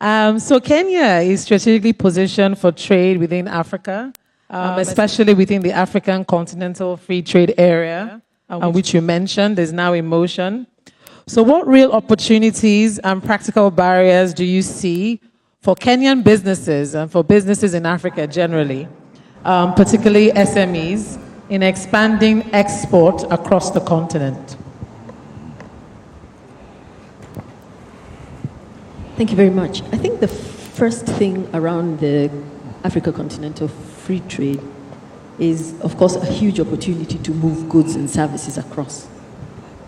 So Kenya is strategically positioned for trade within Africa, especially within the African Continental Free Trade Area, which you mentioned is now in motion. So what real opportunities and practical barriers do you see for Kenyan businesses and for businesses in Africa generally, particularly SMEs, in expanding export across the continent? Thank you very much. I think the first thing around the Africa Continental Free Trade is, of course, a huge opportunity to move goods and services across.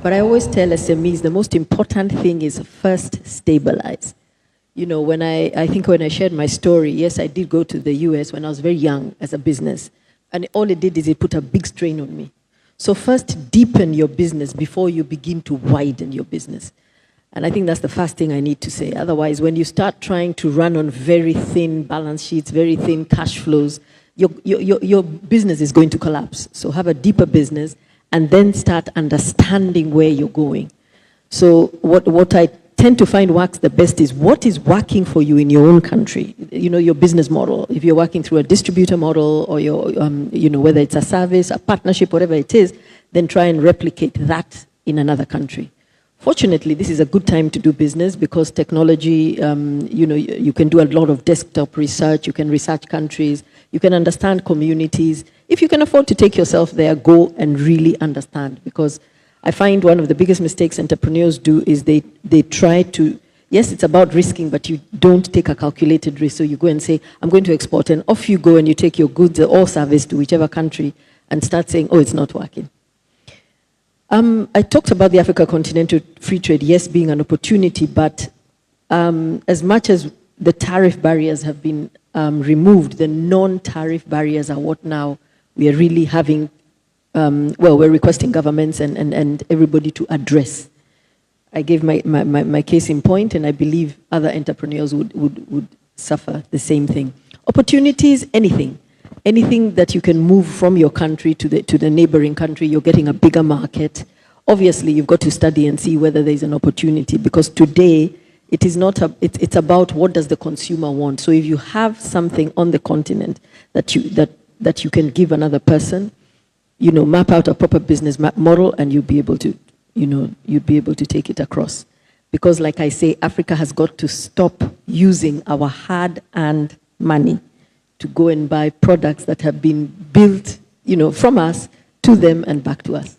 But I always tell SMEs the most important thing is first stabilize. You know, when I think when I shared my story, yes, I did go to the US when I was very young as a business. And all it did is it put a big strain on me. So first deepen your business before you begin to widen your business. And I think that's the first thing I need to say. Otherwise, when you start trying to run on very thin balance sheets, very thin cash flows, your business is going to collapse. So have a deeper business and then start understanding where you're going. So what I tend to find works the best is what is working for you in your own country. You know, your business model. If you're working through a distributor model or your, you know, whether it's a service, a partnership, whatever it is, then try and replicate that in another country. Fortunately, this is a good time to do business because technology, you know, you can do a lot of desktop research, you can research countries, you can understand communities. If you can afford to take yourself there, go and really understand. Because I find one of the biggest mistakes entrepreneurs do is they try to, yes, it's about risking, but you don't take a calculated risk. So you go and say, I'm going to export, and off you go and you take your goods or service to whichever country and start saying, oh, it's not working. I talked about the Africa Continental Free Trade, yes, being an opportunity, but as much as the tariff barriers have been removed, the non-tariff barriers are what now we are really having, well, we're requesting governments and everybody to address. I gave my case in point, and I believe other entrepreneurs would suffer the same thing. Opportunities, anything. Anything that you can move from your country to the neighboring country, you're getting a bigger market. Obviously, you've got to study and see whether there's an opportunity, because today, it is not it's about what does the consumer want. So if you have something on the continent that you can give another person, you know, map out a proper business model, and you'll be able to, you know, you'd be able to take it across. Because like I say, Africa has got to stop using our hard-earned money to go and buy products that have been built, you know, from us to them and back to us.